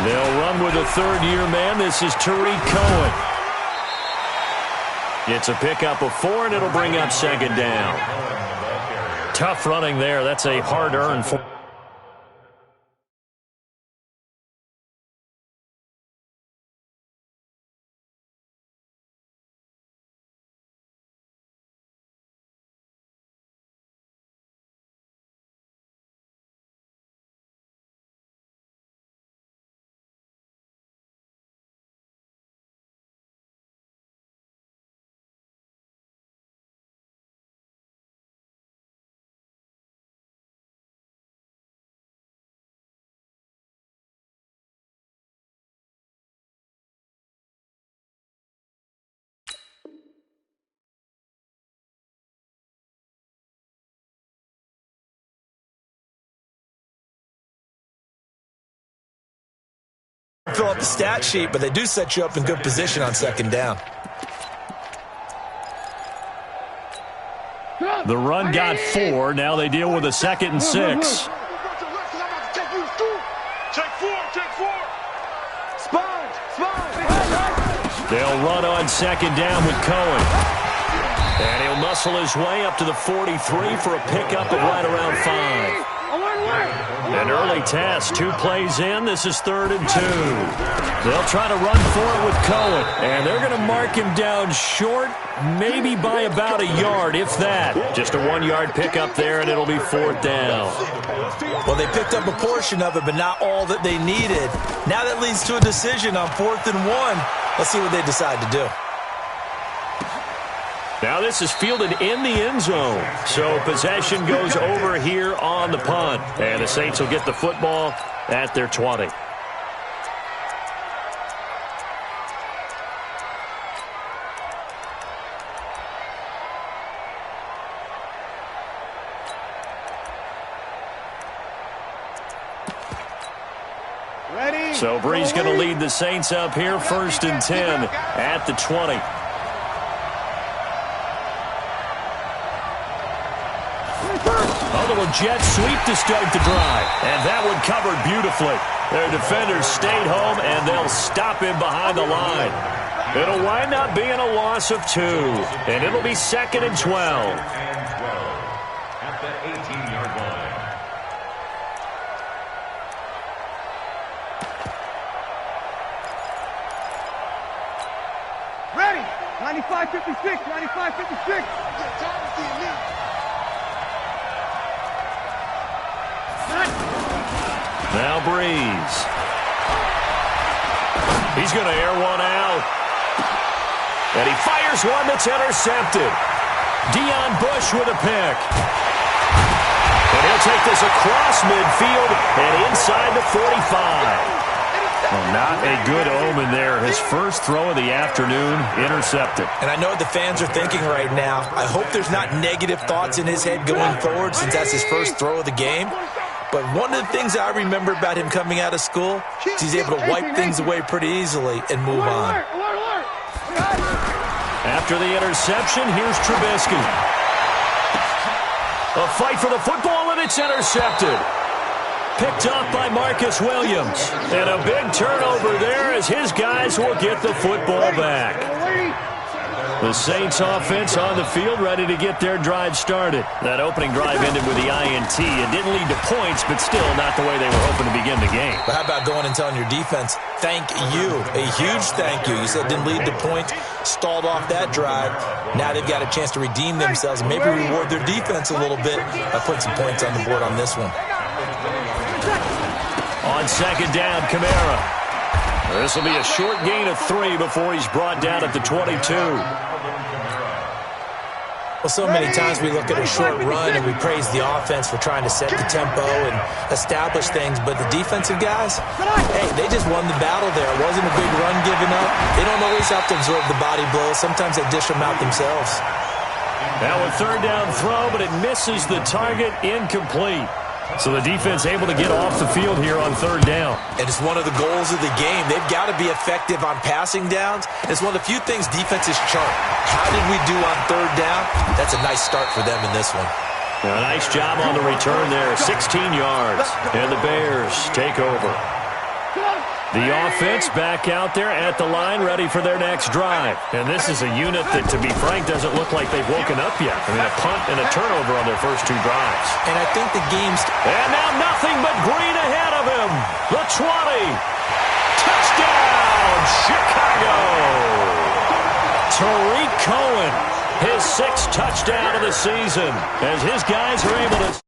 They'll run with a third-year man. This is Tariq Cohen. It's a pickup of 4, and it'll bring up second down. Tough running there. That's a hard-earned 4. Fill up the stat sheet, but they do set you up in good position on second down. The run got 4. Now they deal with a 2nd and 6. Check 4. Spine. They'll run on second down with Cohen. And he'll muscle his way up to the 43 for a pickup of right around 5. An early test, 2 plays in. This is 3rd and 2. They'll try to run for it with Cohen. And they're going to mark him down short, maybe by about a yard, if that. Just a 1-yard pickup there, and it'll be 4th down. Well, they picked up a portion of it, but not all that they needed. Now that leads to a decision on 4th and 1. Let's see what they decide to do. Now this is fielded in the end zone. So possession goes over here on the punt. And the Saints will get the football at their 20. Ready? So Bree's going to lead the Saints up here, 1st and 10 at the 20. A little jet sweep to start the drive. And that one covered beautifully. Their defenders stayed home, and they'll stop him behind the line. It'll wind up being a loss of 2. And it'll be 2nd and 12. At the 18-yard line. Ready? 95-56. 95-56. Now Breeze. He's going to air one out. And he fires one that's intercepted. Deion Bush with a pick. And he'll take this across midfield and inside the 45. Well, not a good omen there. His first throw of the afternoon, intercepted. And I know what the fans are thinking right now. I hope there's not negative thoughts in his head going forward since that's his first throw of the game. But one of the things I remember about him coming out of school is he's able to wipe things away pretty easily and move on. After the interception, here's Trubisky. A fight for the football, and it's intercepted. Picked up by Marcus Williams. And a big turnover there as his guys will get the football back. The Saints offense on the field ready to get their drive started. That opening drive ended with the INT. It didn't lead to points, but still not the way they were hoping to begin the game. But how about going and telling your defense, thank you, a huge thank you. You said it didn't lead to points, stalled off that drive. Now they've got a chance to redeem themselves and maybe reward their defense a little bit by putting some points on the board on this one. On second down, Kamara. This will be a short gain of 3 before he's brought down at the 22. Well, so many times we look at a short run and we praise the offense for trying to set the tempo and establish things, but the defensive guys, hey, they just won the battle there. It wasn't a big run given up. They don't always have to absorb the body blows. Sometimes they dish them out themselves. Now a third down throw, but it misses the target, incomplete. So the defense able to get off the field here on third down. And it's one of the goals of the game. They've got to be effective on passing downs. It's one of the few things defenses chart. How did we do on third down? That's a nice start for them in this one. A nice job on the return there, 16 yards. And the Bears take over. The offense back out there at the line, ready for their next drive. And this is a unit that, to be frank, doesn't look like they've woken up yet. I mean, a punt and a turnover on their first two drives. And I think the game's... And now nothing but green ahead of him. The 20. Touchdown, Chicago. Tariq Cohen, his 6th touchdown of the season, as his guys are able to...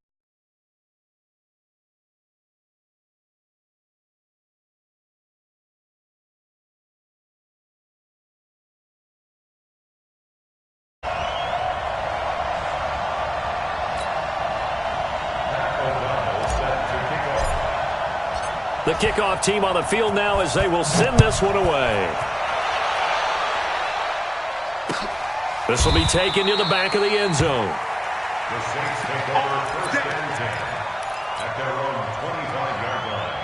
The kickoff team on the field now as they will send this one away. This will be taken to the back of the end zone. The Saints take over first and 10 at their own 25-yard line.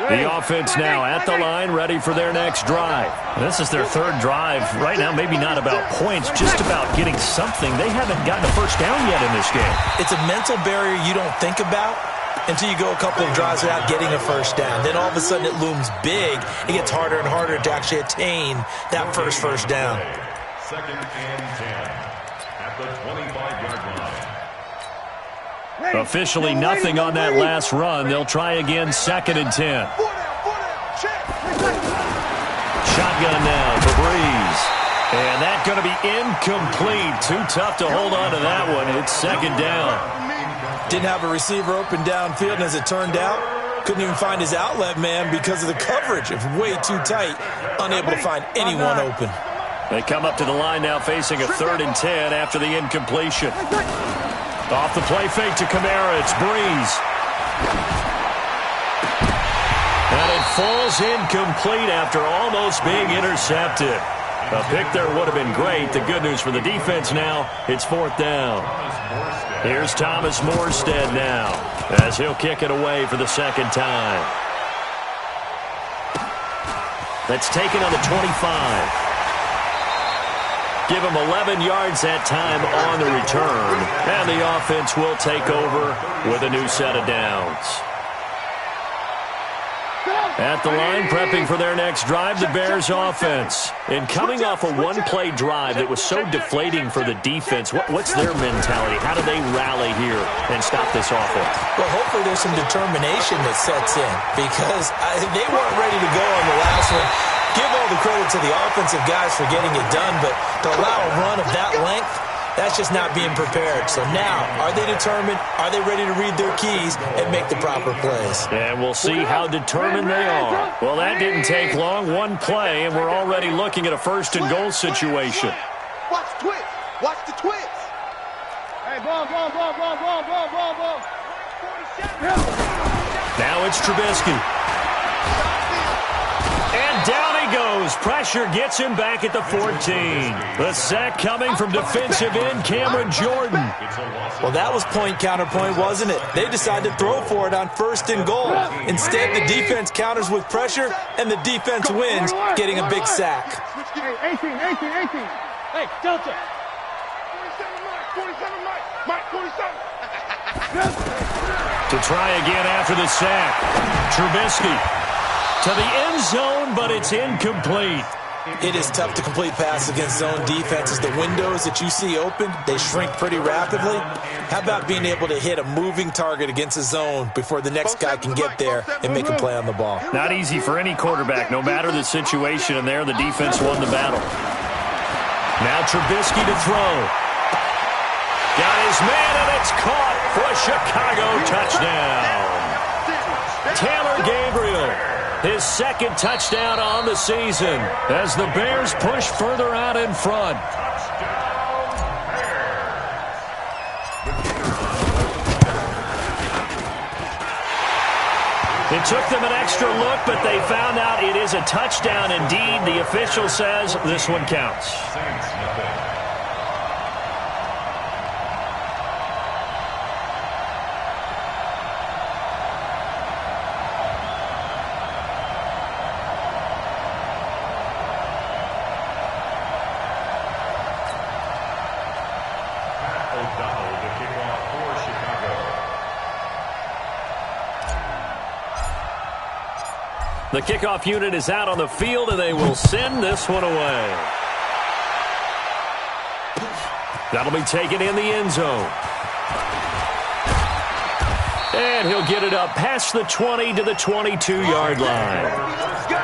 The offense now at the line, ready for their next drive. This is their 3rd drive. Right now, maybe not about points, just about getting something. They haven't gotten a first down yet in this game. It's a mental barrier you don't think about until you go a couple of drives without getting a first down. Then all of a sudden it looms big. It gets harder and harder to actually attain that first down. 2nd and 10 at the 25-yard line. Officially nothing on that last run. They'll try again, 2nd and 10. Shotgun now for Breeze. And that's going to be incomplete. Too tough to hold on to that one. It's 2nd down. Didn't have a receiver open downfield, and as it turned out, couldn't even find his outlet man because of the coverage. It's way too tight, unable to find anyone open. They come up to the line now facing a 3rd and 10 after the incompletion. Off the play fake to Kamara, it's Breeze. And it falls incomplete after almost being intercepted. A pick there would have been great. The good news for the defense now, it's 4th down. Here's Thomas Morstead now as he'll kick it away for the 2nd time. That's taken on the 25. Give him 11 yards that time on the return. And the offense will take over with a new set of downs. At the line, prepping for their next drive, the Bears offense. And coming off a one-play drive that was so deflating for the defense, what's their mentality? How do they rally here and stop this offense? Well, hopefully there's some determination that sets in because they weren't ready to go on the last one. Give all the credit to the offensive guys for getting it done, but to allow a run of that length, that's just not being prepared. So now, are they determined? Are they ready to read their keys and make the proper plays? And we'll see how determined they are. Well, that didn't take long. One play, and we're already looking at a 1st and goal situation. Watch the twist. Watch the twist. Hey, ball. Now it's Trubisky. And down he goes. Pressure gets him back at the 14. The sack coming from defensive end Cameron Jordan. Well, that was point-counterpoint, wasn't it? They decided to throw for it on 1st and goal. Instead, the defense counters with pressure, and the defense wins, getting a big sack. 18. Hey, Delta. 47 Mike, 47. To try again after the sack. Trubisky to the end zone, but it's incomplete. It is tough to complete passes against zone defenses. The windows that you see open, they shrink pretty rapidly. How about being able to hit a moving target against a zone before the next guy can get there and make a play on the ball? Not easy for any quarterback, no matter the situation, and there the defense won the battle. Now Trubisky to throw. Got his man, and it's caught for a Chicago touchdown. Taylor Gabriel, his 2nd touchdown on the season as the Bears push further out in front. It took them an extra look, but they found out it is a touchdown indeed. The official says this one counts. The kickoff unit is out on the field, and they will send this one away. That'll be taken in the end zone. And he'll get it up past the 20 to the 22-yard line. Let's go.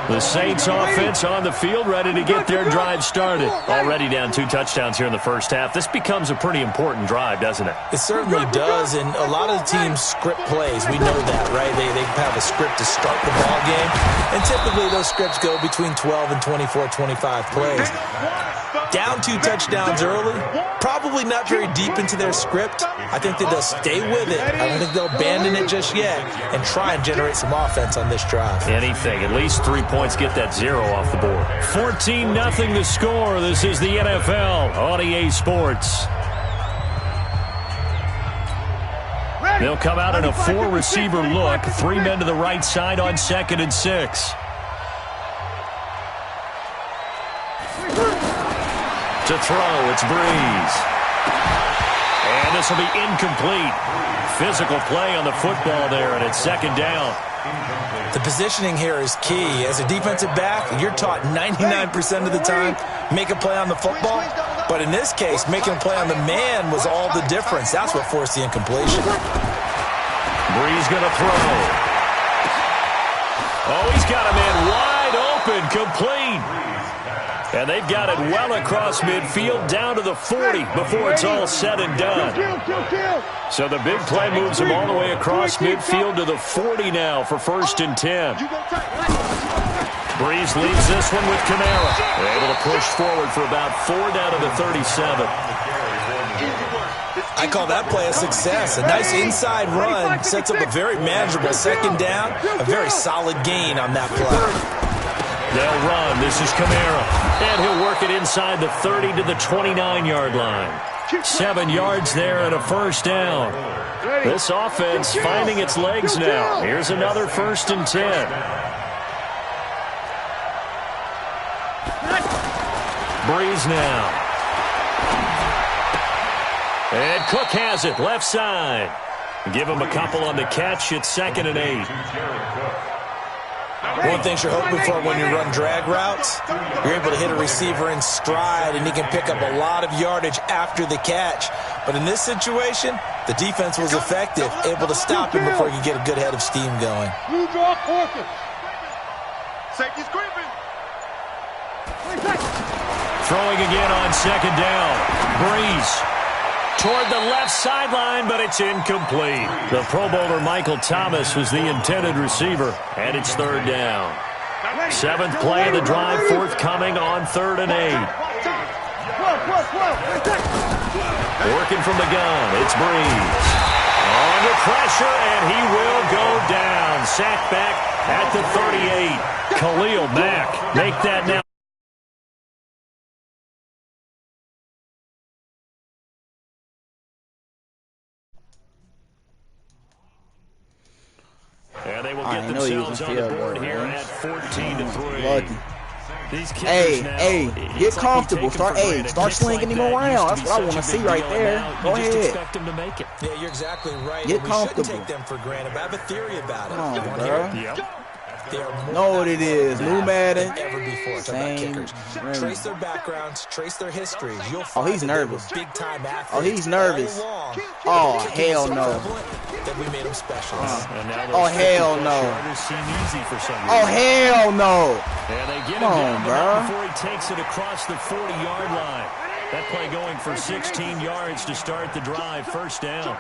The Saints offense on the field, ready to get their drive started. Already down 2 touchdowns here in the first half. This becomes a pretty important drive, doesn't it? It certainly does, and a lot of the teams script plays. We know that, right? They have a script to start the ball game, and typically those scripts go between 12 and 24, 25 plays. Down 2 touchdowns early, probably not very deep into their script. I think that they'll stay with it. I don't think they'll abandon it just yet and try and generate some offense on this drive. Anything. At least 3 points, get that 0 off the board. 14-0 the score. This is the NFL on EA Sports. They'll come out in a 4-receiver look. 3 men to the right side on 2nd and 6. To throw, it's Breeze. And this will be incomplete. Physical play on the football there, and it's 2nd down. The positioning here is key. As a defensive back, you're taught 99% of the time, make a play on the football. But in this case, making a play on the man was all the difference. That's what forced the incompletion. Breeze going to throw. Oh, he's got a man wide open, complete. And they've got it well across midfield, down to the 40 before it's all said and done. So the big play moves them all the way across midfield to the 40 now for 1st and 10. Breeze leaves this one with Kamara. They're able to push forward for about 4 down to the 37. I call that play a success. A nice inside run sets up a very manageable 2nd down, a very solid gain on that play. They'll run. This is Kamara. And he'll work it inside the 30 to the 29-yard line. 7 yards there and a 1st down. This offense finding its legs now. Here's another 1st and 10. Breeze now. And Cook has it, left side. Give him a couple on the catch. It's 2nd and 8. One thing you're hoping for when you run drag routes, you're able to hit a receiver in stride, and he can pick up a lot of yardage after the catch. But in this situation, the defense was effective, able to stop him before he could get a good head of steam going. Safety's creeping. Throwing again on 2nd down. Breeze toward the left sideline, but it's incomplete. The Pro Bowler Michael Thomas was the intended receiver, and it's 3rd down. 7th play of the drive, forthcoming on 3rd and 8. Working from the gun, it's Breeze. Under pressure, and he will go down. Sacked back at the 38. Khalil Mack make that now. And they will get themselves on the board here at 14-3. Hey, get comfortable. Start slinging him around. That's what I want to see right there. Go ahead. Expect them to make it. Yeah, you're exactly right. Get comfortable. We shouldn't take them for granted. But I have a theory about it. Come on, you want to bro. hear it? Yep. They are Know what it is. New Madden. than ever before. Same. Trace their backgrounds, trace their histories. You'll find he's nervous. Big time athletes. Oh, he's nervous. All along. Oh, It became hell so no. prevalent that we made them special. And now Oh, those hell 50-plus no. yarders seem easy for some reason. Oh, hell no. And they get him Come on, down, but bro. not before he takes it across the 40-yard line. That play going for 16 yards to start the drive. 1st down.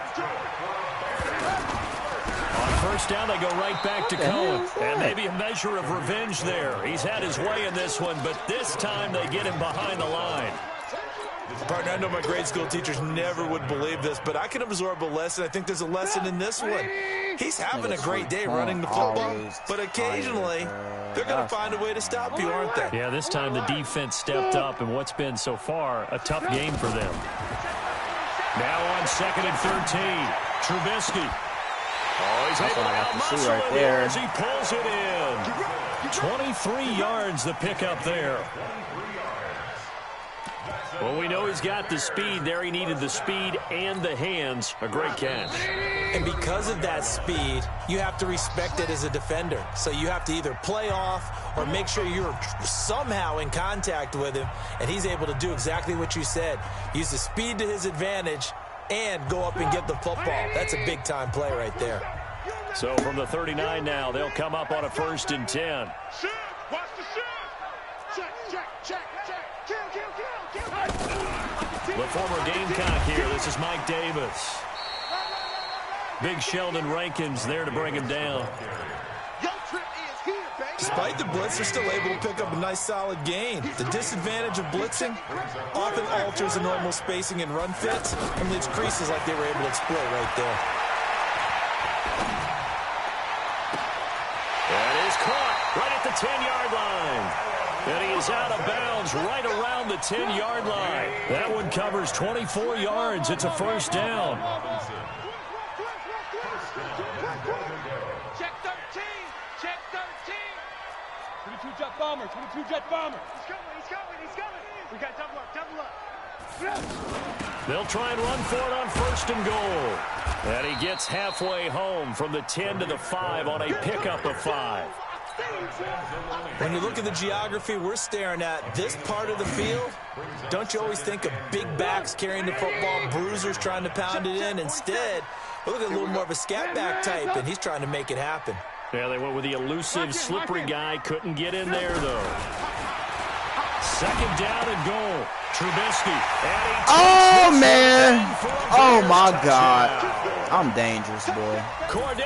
On 1st down, they go right back to Cohen. And maybe a measure of revenge there. He's had his way in this one, but this time they get him behind the line. Partner, I know my grade school teachers never would believe this, but I can absorb a lesson. I think there's a lesson in this one. He's having a great day running the football, but occasionally they're going to find a way to stop you, aren't they? Yeah, this time the defense stepped up in what's been so far a tough game for them. Now on 2nd and 13, Trubisky. Oh, he's able to outmuscle right it there. as he pulls it in. 23 yards the pickup there. Well, we know he's got the speed there. He needed the speed and the hands. A great catch. And because of that speed, you have to respect it as a defender. So you have to either play off or make sure you're somehow in contact with him, and he's able to do exactly what you said. Use the speed to his advantage and go up and get the football. That's a big-time play right there. So from the 39 now, they'll come up on a 1st and 10. Shoot! Watch the shoot! Check. Kill. The former Gamecock here. This is Mike Davis. Big Sheldon Rankins there to bring him down. Your trip is here, baby. Despite the blitz, they're still able to pick up a nice solid gain. The disadvantage of blitzing often alters the normal spacing and run fits and leaves creases like they were able to exploit right there. That is caught right at the 10-yard line. And he is out of bounds right around the 10-yard line. That one covers 24 yards. It's a 1st down. Check 13. 22-jet bomber. He's coming. We got double up. They'll try and run for it on 1st and goal. And he gets halfway home from the 10 to the 5 on a pickup of 5. When you look at the geography we're staring at, this part of the field, don't you always think of big backs carrying the football, bruisers trying to pound it in? Instead, look at a little more of a scat back type, and he's trying to make it happen. Yeah, they went with the elusive, slippery guy. Couldn't get in there, though. 2nd down and goal. Trubisky. Oh, man. Oh, my God. I'm dangerous, boy.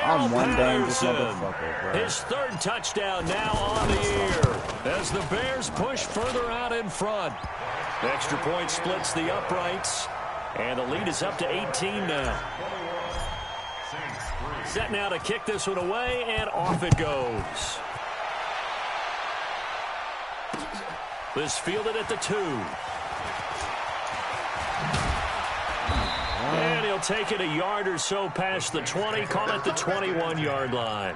I'm one dangerous motherfucker, bro. His 3rd touchdown now on the year as the Bears push further out in front. Extra point splits the uprights, and the lead is up to 18 now. Set now to kick this one away, and off it goes. This fielded at the 2. And he'll take it a yard or so past the 20, call it the 21-yard line.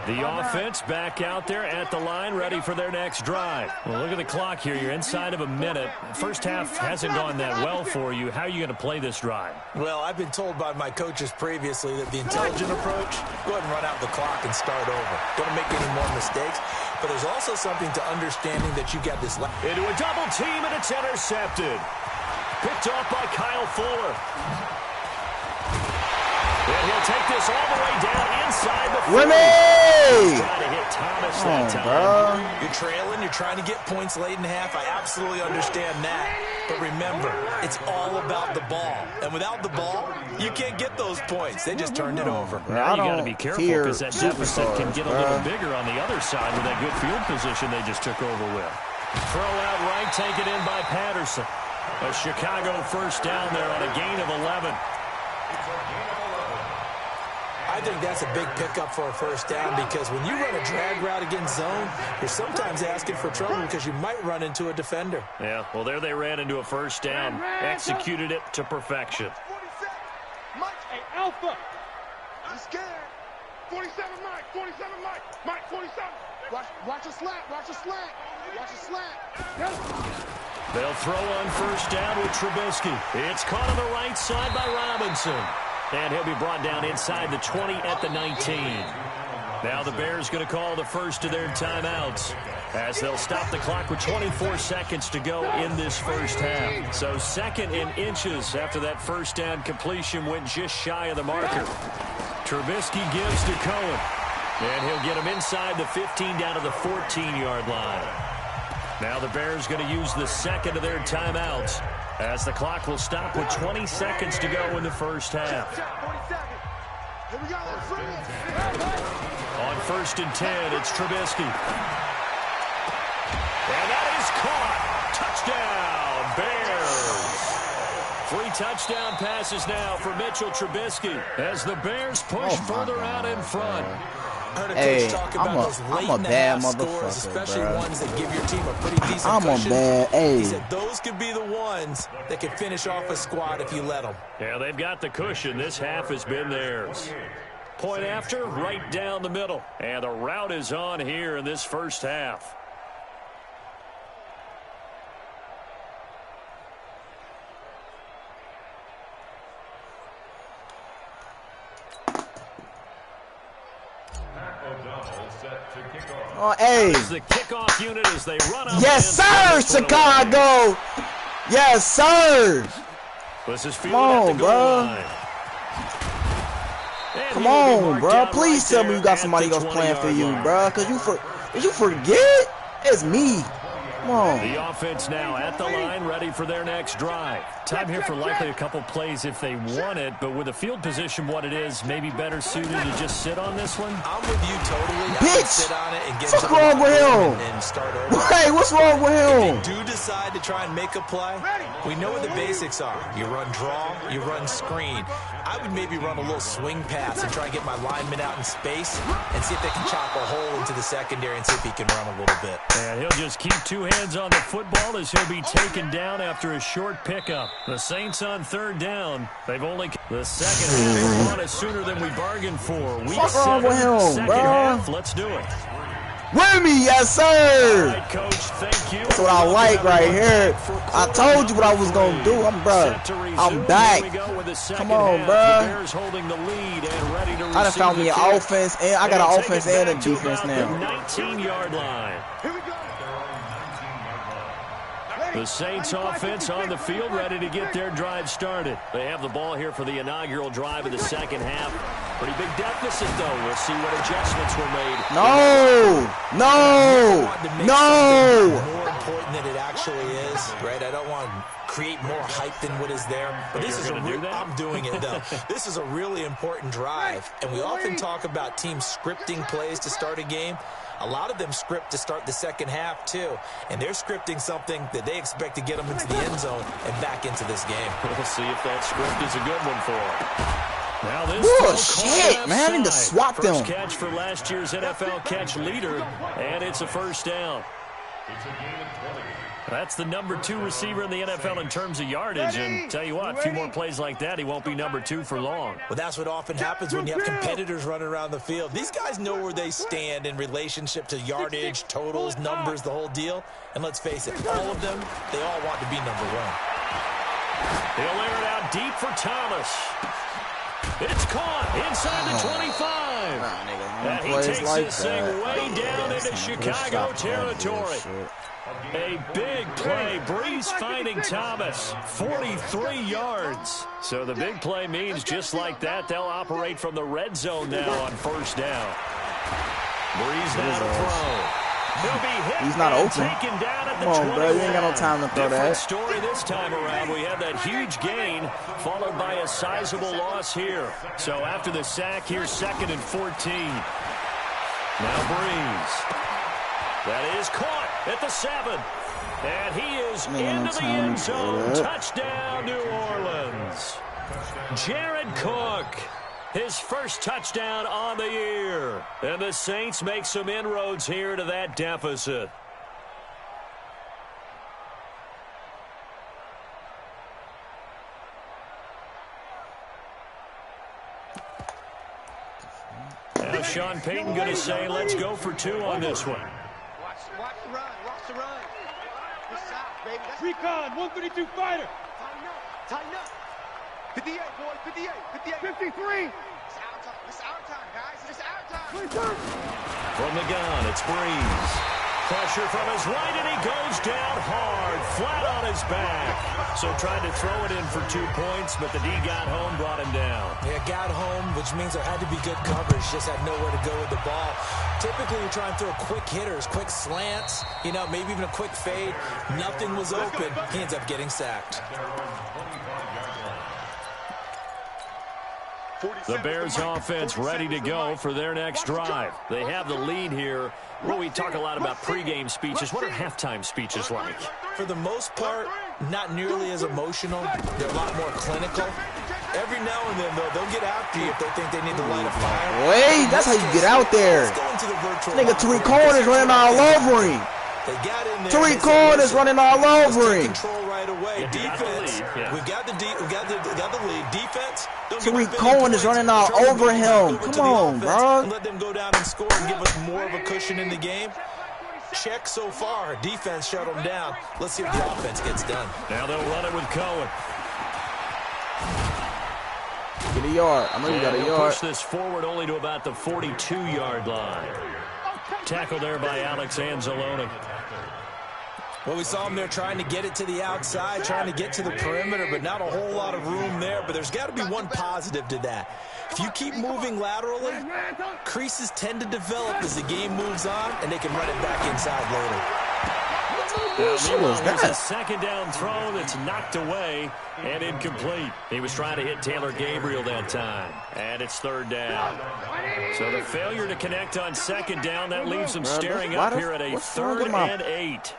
The offense back out there at the line, ready for their next drive. Well, look at the clock here. You're inside of a minute. First half hasn't gone that well for you. How are you going to play this drive? Well, I've been told by my coaches previously that the intelligent approach, go ahead and run out the clock and start over. Don't make any more mistakes. But there's also something to understanding that you got this. Into a double team, and it's intercepted. Picked off by Kyle Fuller. And he'll take this all the way down inside the 40. Trying to hit Thomas that time. Bro. You're trailing, you're trying to get points late in half. I absolutely understand that. But remember, it's all about the ball. And without the ball, you can't get those points. They just turned it over. Now you got to be careful because that deficit can get a little bigger on the other side with that good field position they just took over with. Throw out right, taken in by Patterson. A Chicago 1st down there on a gain of 11. I think that's a big pickup for a 1st down because when you run a drag route against zone, you're sometimes asking for trouble because you might run into a defender. Yeah, well, there they ran into a 1st down. Executed it to perfection. Hey, Alpha. I'm scared. 47 Mike. Mike, 47. Watch a slant. They'll throw on 1st down with Trubisky. It's caught on the right side by Robinson. And he'll be brought down inside the 20 at the 19. Now the Bears going to call the first of their timeouts as they'll stop the clock with 24 seconds to go in this 1st half. So 2nd in inches after that 1st down completion went just shy of the marker. Trubisky gives to Cohen. And he'll get him inside the 15 down to the 14-yard line. Now the Bears going to use the 2nd of their timeouts as the clock will stop with 20 seconds to go in the 1st half. On 1st and 10, it's Trubisky. And that is caught. Touchdown, Bears. 3 touchdown passes now for Mitchell Trubisky as the Bears push further out in front. Heard a coach talk about those late in the half scores, especially ones that give your team a pretty decent cushion. He said those could be the ones that can finish off a squad if you let them. Yeah, they've got the cushion. This half has been theirs. Point after, right down the middle. And the route is on here in this 1st half. Oh, hey. The kickoff unit as they run up. Yes, sir, Chicago. Yes, sir. This is Come on, bro. Come on, bro. Please tell me you got somebody else playing for you, bro. Cause did you forget? It's me. Come on. The offense now at the line, ready for their next drive. Time here for likely a couple plays if they want it, but with the field position what it is, maybe better suited to just sit on this one. I'm with you totally. Bitch! Sit on it and get What's wrong with him? And start over. Hey, what's wrong with him? If they do decide to try and make a play, we know what the basics are. You run draw, you run screen. I would maybe run a little swing pass and try and get my lineman out in space and see if they can chop a hole into the secondary and see if he can run a little bit. And he'll just keep two hands on the football as he'll be taken down after a short pickup. The Saints on third down. They've only the second half won us sooner than we bargained for. What's wrong with him, second bro? half. Let's do it. With me, yes, sir. All right, Coach, thank you. That's what I like right here. I told you what I was gonna do. I'm back. Come on, bro. I done found me an offense, and I got an offense and a defense now. 19-yard line. The Saints offense on the field, ready to get their drive started. They have the ball here for the inaugural drive of the second half. Pretty big deficit, though. We'll see what adjustments were made. No. More important than it actually is, right? I don't want to create more hype than what is there. But this is I'm doing it, though. This is a really important drive. And we often talk about teams scripting plays to start a game. A lot of them script to start the second half, too. And they're scripting something that they expect to get them into the end zone and back into this game. We'll see if that script is a good one for them. Now this shit, man. I need to swap them. First catch for last year's NFL catch leader, and it's a first down. That's the number 2 receiver in the NFL in terms of yardage, and tell you what, a few more plays like that, he won't be number 2 for long. Well, that's what often happens when you have competitors running around the field. These guys know where they stand in relationship to yardage, totals, numbers, the whole deal. And let's face it, all of them, they all want to be number 1. He'll air it out deep for Thomas. It's caught inside the 25. And he takes this thing way down into Chicago territory. A big play. Breeze finding Thomas. 43 yards. So the big play means just like that, they'll operate from the red zone now on first down. Breeze now to throw. He'll be hit. He's not open. Taken down at the Come on, bro. You ain't got no time to throw that. Story this time around. We had that huge gain followed by a sizable loss here. So after the sack, here's 2nd and 14. Now Breeze. That is caught at the 7. And he is into the end zone. Touchdown, New Orleans. Jared Cook. His first touchdown on the year. And the Saints make some inroads here to that deficit. Now Sean Payton going to say, let's go for 2 on this one. Watch the run. Watch the run. Good shot, baby. Recon, 132 fighter. Tighten up. 58, boy. 58. 53. It's our time, guys. It's our time. From the gun, it's Breeze. Pressure from his right, and he goes down hard, flat on his back. So tried to throw it in for 2 points, but the D got home, brought him down. Yeah, got home, which means there had to be good coverage. Just had nowhere to go with the ball. Typically, we try and throw quick hitters, quick slants, you know, maybe even a quick fade. Nothing was open. He ends up getting sacked. The Bears offense ready to go for their next drive. They have the lead here. Well, we talk a lot about pregame speeches. What are halftime speeches like? For the most part, not nearly as emotional. They're a lot more clinical. Every now and then, though, they'll get after you if they think they need to light a fire. Wait, that's how you get out there. Nigga, Tariq Cohen is running all over him. Tariq Cohen is running all over him. Control right away. Defense. We've got the lead. Defense. Tariq Cohen is running all over him. Come on, bro. Let them go down and score and give us more of a cushion in the game. Check so far. Defense shut them down. Let's see if the offense gets done. Now they'll run it with Cohen. Get a yard. I know you got a yard. Push this forward only to about the 42-yard line. Tackle there by Alex Anzalone. Well, we saw him there trying to get it to the outside, trying to get to the perimeter, but not a whole lot of room there. But there's got to be one positive to that. If you keep moving laterally, creases tend to develop as the game moves on, and they can run it back inside later. There's a second down throw that's knocked away and incomplete. He was trying to hit Taylor Gabriel that time, and it's third down. So the failure to connect on second down, that leaves them staring up here at a 3rd and 8.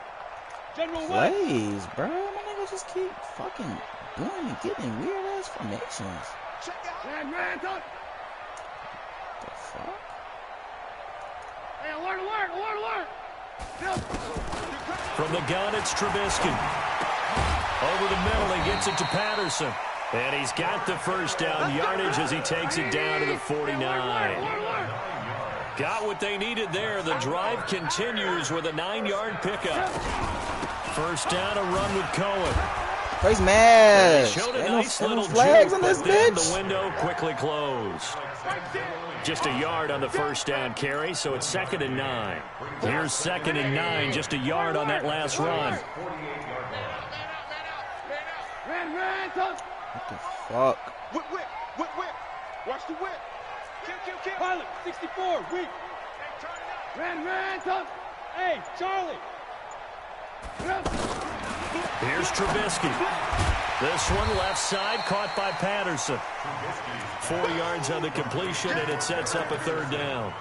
Plays, bro. My niggas just keep fucking doing and getting weird-ass formations. The fuck? Hey, alert! From the gun, it's Trubisky. Over the middle, he gets it to Patterson. And he's got the first down yardage as he takes it down to the 49. Got what they needed there. The drive continues with a 9-yard pickup. First down, a run with Cohen. Face mask. Showed a Ain't nice no little flags juke, on this but then bitch. the window quickly closed. Just a yard on the first down carry, so it's 2nd and 9. Here's 2nd and 9, just a yard on that last run. What the fuck? Whip. Watch the whip. Kill. Pilot, 64, weak. Ran, tough. Hey, Charlie. Here's Trubisky. This one left side caught by Patterson. 4 yards on the completion, and it sets up a 3rd down.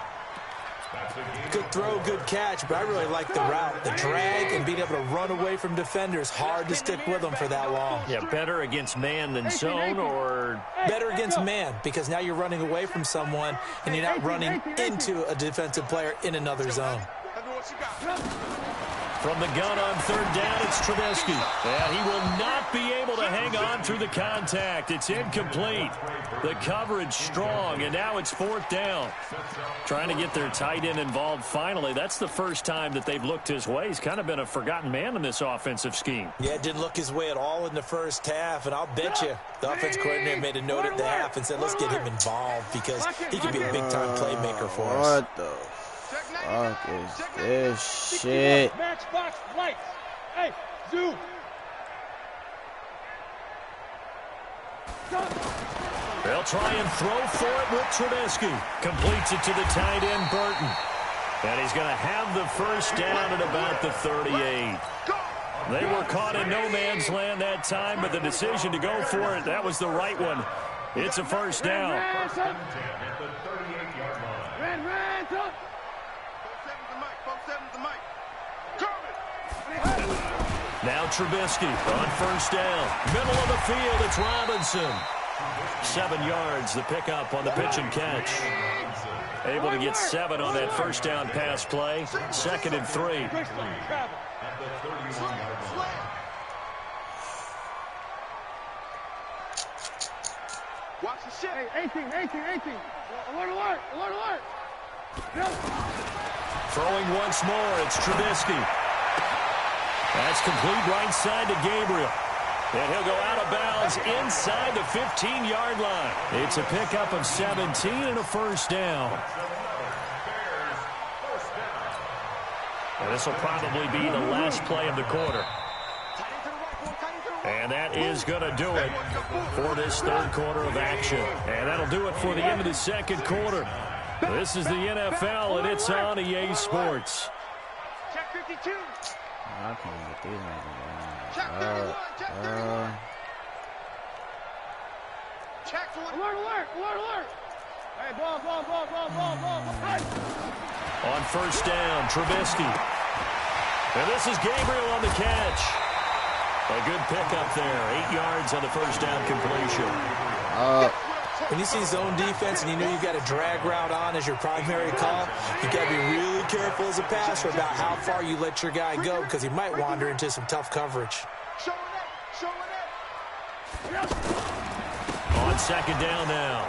Good throw, good catch, but I really like the route. The drag and being able to run away from defenders, hard to stick with them for that long. Yeah, better against man than zone, or better against man, because now you're running away from someone and you're not running into a defensive player in another zone. from the gun on 3rd down, it's Trubisky. And he will not be able to hang on through the contact. It's incomplete. The coverage strong, and now it's 4th down. Trying to get their tight end involved finally. That's the first time that they've looked his way. He's kind of been a forgotten man in this offensive scheme. Yeah, it didn't look his way at all in the first half, and I'll bet you the offense coordinator made a note at the half and said, let's get him involved because he can be a big-time playmaker for us. What the fuck is this shit? Matchbox lights. Hey, zoom. They'll try and throw for it with Trubisky. Completes it to the tight end, Burton. And he's going to have the first down at about the 38. They were caught in no man's land that time, but the decision to go for it, that was the right one. It's a first down. Now Trubisky on first down. Middle of the field, it's Robinson. 7 yards, the pickup on the pitch and catch. Able to get 7 on that first down pass play. 2nd and 3. Watch the shit. Hey, 18. Alert. Throwing once more, it's Trubisky. That's complete right side to Gabriel. And he'll go out of bounds inside the 15-yard line. It's a pickup of 17 and a first down. And this will probably be the last play of the quarter. And that is going to do it for this third quarter of action. And that'll do it for the end of the second quarter. This is the NFL, and it's on EA Sports. Check 52. I can't get these niggas. Check 51. Check 41. Alert. Hey, ball. Hey. On first down, Trubisky. And this is Gabriel on the catch. A good pickup there. 8 yards on the first down completion. When you see zone defense and you know you've got a drag route on as your primary call, you've got to be really careful as a passer about how far you let your guy go because he might wander into some tough coverage. On second down now.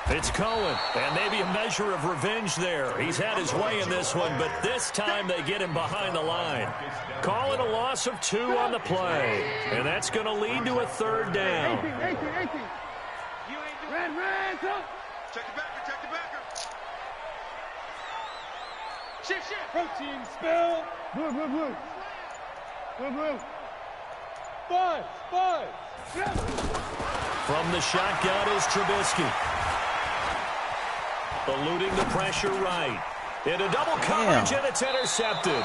It's Cohen, and maybe a measure of revenge there. He's had his way in this one, but this time they get him behind the line. Call it a loss of 2 on the play, and that's going to lead to a third down. 18. Ran. Check the backer. Protein spill. Blue. Five. From the shotgun is Trubisky. Eluding the pressure right. Into double coverage, and it's intercepted.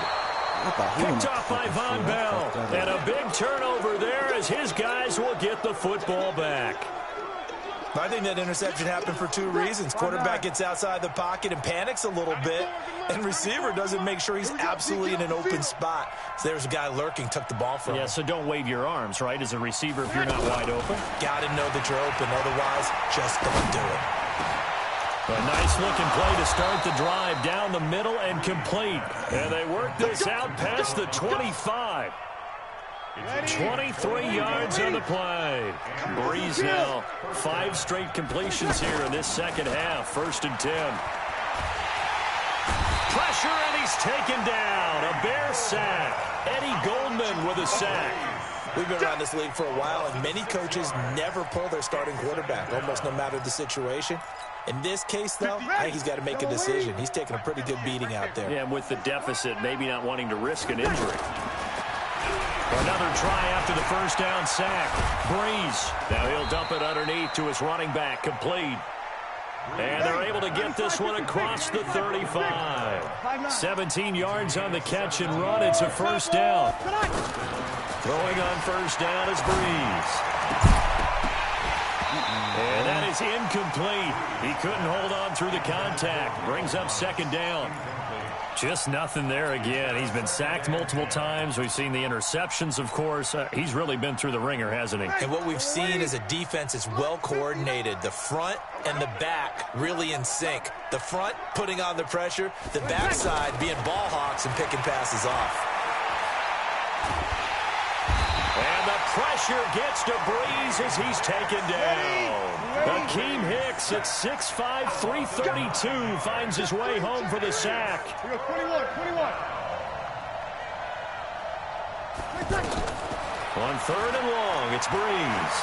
Picked off by Von Bell. And a big turnover there as his guys will get the football back. I think that interception happened for two reasons. Quarterback gets outside the pocket and panics a little bit, and receiver doesn't make sure he's absolutely in an open spot. So there's a guy lurking, took the ball from him. Yeah, so don't wave your arms, right, as a receiver if you're not wide open. Got to know that you're open. Otherwise, just don't do it. A nice-looking play to start the drive down the middle and complete. And they work this out past the 25. 23 yards on the play. Breeze now. 5 straight completions here in this second half. 1st and 10. Pressure, and he's taken down. A Bear sack. Eddie Goldman with a sack. We've been around this league for a while, and many coaches never pull their starting quarterback, almost no matter the situation. In this case, though, I think he's got to make a decision. He's taking a pretty good beating out there. Yeah, and with the deficit, maybe not wanting to risk an injury. Another try after the first down sack. Breeze. Now he'll dump it underneath to his running back. Complete. And they're able to get this one across the 35. 17 yards on the catch and run. It's a first down. Throwing on first down is Breeze. And that is incomplete. He couldn't hold on through the contact. Brings up second down. Just nothing there again. He's been sacked multiple times. We've seen the interceptions, of course. He's really been through the ringer, hasn't he? And what we've seen is a defense that's well coordinated. The front and the back really in sync. The front putting on the pressure. The backside being ball hawks and picking passes off. And the pressure gets to Breeze as he's taken down. Akeem Hicks at 6'5", 332 finds his way home for the sack. 21. On 3rd and long, it's Breeze.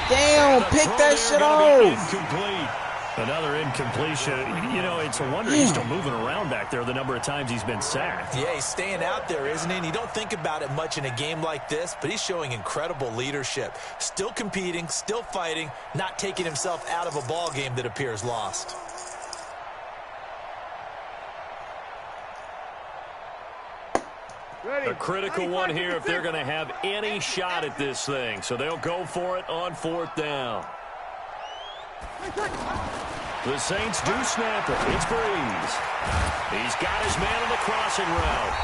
Damn, pick that shit off. Incomplete. Another incompletion. You know, it's a wonder he's still moving around back there the number of times he's been sacked. Yeah, he's staying out there, isn't he? And you don't think about it much in a game like this, but he's showing incredible leadership. Still competing, still fighting, not taking himself out of a ball game that appears lost. A critical one here if they're going to have any shot at this thing. So they'll go for it on 4th down. The Saints do snap it. It's Breeze. He's got his man on the crossing route.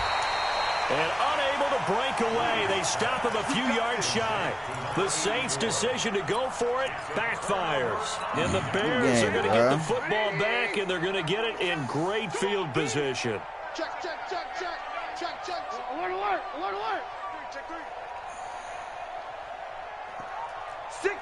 And unable to break away. They stop him a few yards shy. The Saints' decision to go for it backfires. And the Bears are going to get the football back, and they're going to get it in great field position. Check. Alert. Check 3. 6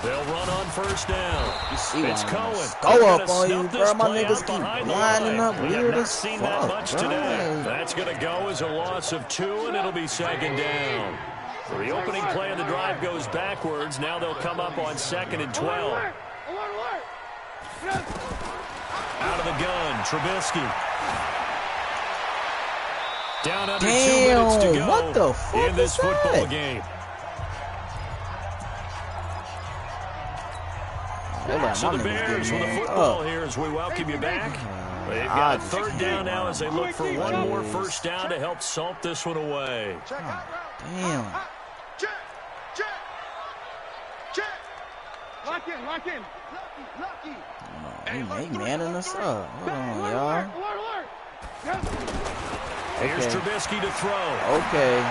They'll run on first down. It's Cohen. Go up on you, bro. My niggas keep lining up weird as Seen fuck, that much bro. today. That's going to go as a loss of 2, and it'll be second down. So the opening play of the drive goes backwards. Now they'll come up on 2nd and 12. Out of the gun, Trubisky. Down under 2 minutes to go what the fuck in this is that? football game. So the Bears with the football here as we welcome you back. They've got 3rd down now as they look for one more first down to help salt this one away. Damn. Check. Lock in. He manning us up. Hold on, y'all. Alert. Here's Trubisky to throw. Okay.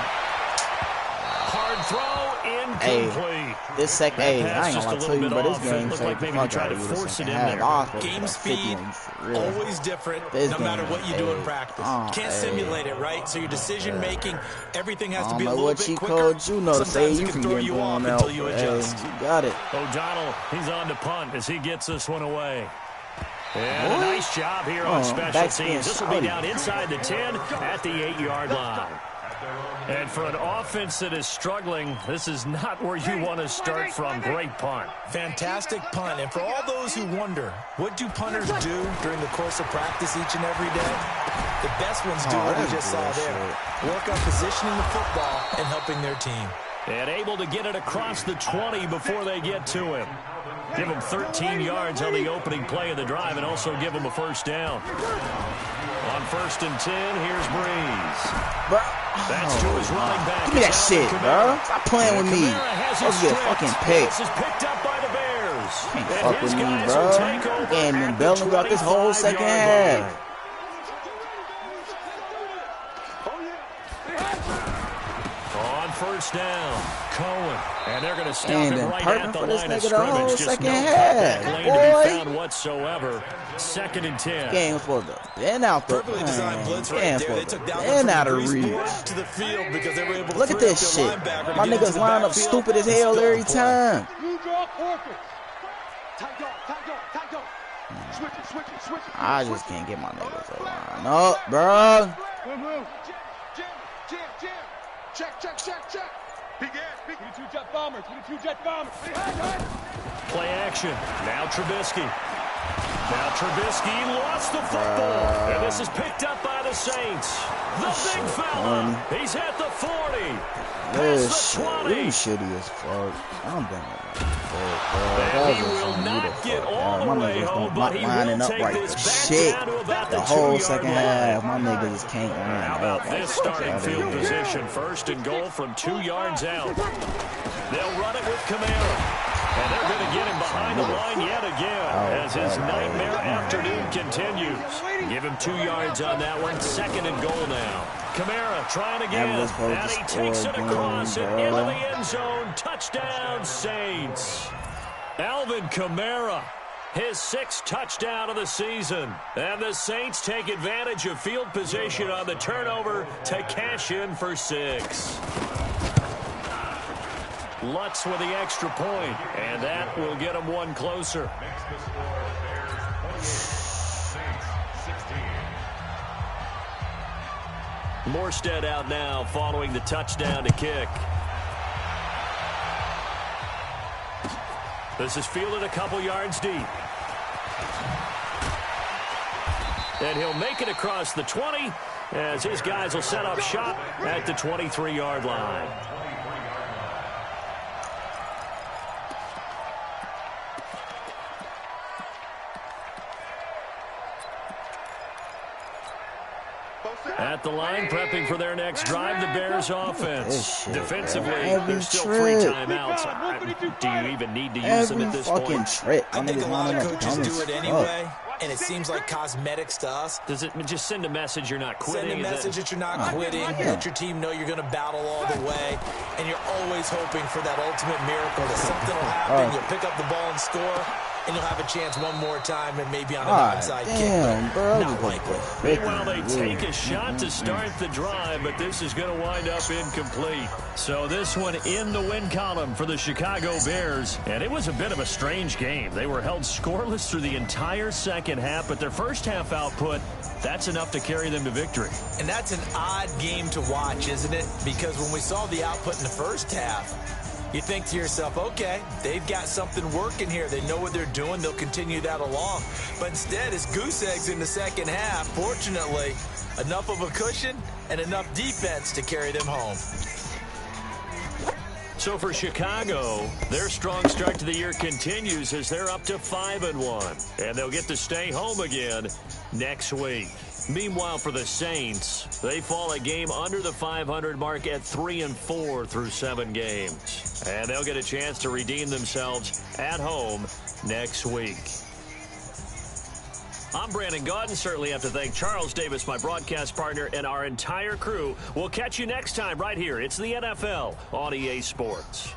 Hard throw, incomplete. This second, I ain't Pass gonna just lie a to little you, bit but this off. game It looked saved like the maybe fuck they tried out to of you the force it second in half. there. I was Game like speed, 50 for real. always different, This no matter game, what you do in hey. practice. Can't Hey. simulate it, right? So your decision-making, everything has to be a know little what bit cheat quicker. codes you know to say Sometimes you it can throw get you blown off out. until you Hey, adjust. you got it. O'Donnell, he's on to punt as he gets this one away. And a Boy. nice job here on special backspin teams. This will be shorty. down inside the 10 at the 8-yard line. And for an offense that is struggling, this is not where you want to start from. Great punt. Fantastic punt. And for all those who wonder, what do punters do during the course of practice each and every day? The best ones do what we just saw there. Work on positioning the football and helping their team. And able to get it across the 20 before they get to him. Give him 13 yards on the opening play of the drive and also give him a first down. On 1st and 10, here's Breeze. Bro. That's to his running back. Give me that shit, bro. Stop playing with me. Let's get a fucking pick. This is picked up by the Bears. Can't fuck with me, bro. Game been belting about this whole second half. On 1st down, Cohen. And they're going to stop him right at the line of scrimmage. Just second no half, lane to be found whatsoever. 2nd and 10. Game was supposed to been out the perfectly designed blitz right there. They took down out of reach to the field because they were able to look at this shit. My niggas line up stupid as hell every time. I just can't get my niggas to line up, bro. Check. Big 22 jet bombers. Play action. Now Trubisky. Lost the football. And this is picked up by the Saints. The big fella. He's at the 40. This shit, shitty as fuck. I'm done with that. And he will not get all the way home, but he will take this back down to about the 2-yard line. The whole second half, my niggas just can't line How about this starting field position? 1st and goal from 2 yards out. They'll run it with Kamara. And they're going to get him behind the line yet again as his nightmare afternoon continues. Give him 2 yards on that one. 2nd and goal now. Kamara trying again. And he takes it across and into the end zone. Touchdown, Saints. Alvin Kamara, his 6th touchdown of the season. And the Saints take advantage of field position on the turnover to cash in for 6. Lutz with the extra point, and that will get him one closer. Morstead out now following the touchdown to kick. This is fielded a couple yards deep. And he'll make it across the 20 as his guys will set up shop at the 23-yard line. At the line, prepping for their next drive, the Bears offense. Defensively, there's still 3 timeouts. Do you even need to use them at this point? I think a lot of coaches do it anyway, and it seems like cosmetics to us. Does it just send a message you're not quitting? Send a message that you're not quitting, let your team know you're going to battle all the way, and you're always hoping for that ultimate miracle, that something will happen, you'll pick up the ball and score, and you'll have a chance one more time and maybe on an onside kick. Bro, not likely. Meanwhile, they take a shot to start the drive, but this is going to wind up incomplete. So this one in the win column for the Chicago Bears. And it was a bit of a strange game. They were held scoreless through the entire second half, but their first half output, that's enough to carry them to victory. And that's an odd game to watch, isn't it? Because when we saw the output in the first half, you think to yourself, okay, they've got something working here. They know what they're doing. They'll continue that along. But instead, it's goose eggs in the second half. Fortunately, enough of a cushion and enough defense to carry them home. So for Chicago, their strong start to the year continues as they're up to 5-1. And they'll get to stay home again next week. Meanwhile, for the Saints, they fall a game under the 500 mark at 3-4 through 7 games. And they'll get a chance to redeem themselves at home next week. I'm Brandon Gaudin. Certainly have to thank Charles Davis, my broadcast partner, and our entire crew. We'll catch you next time right here. It's the NFL on EA Sports.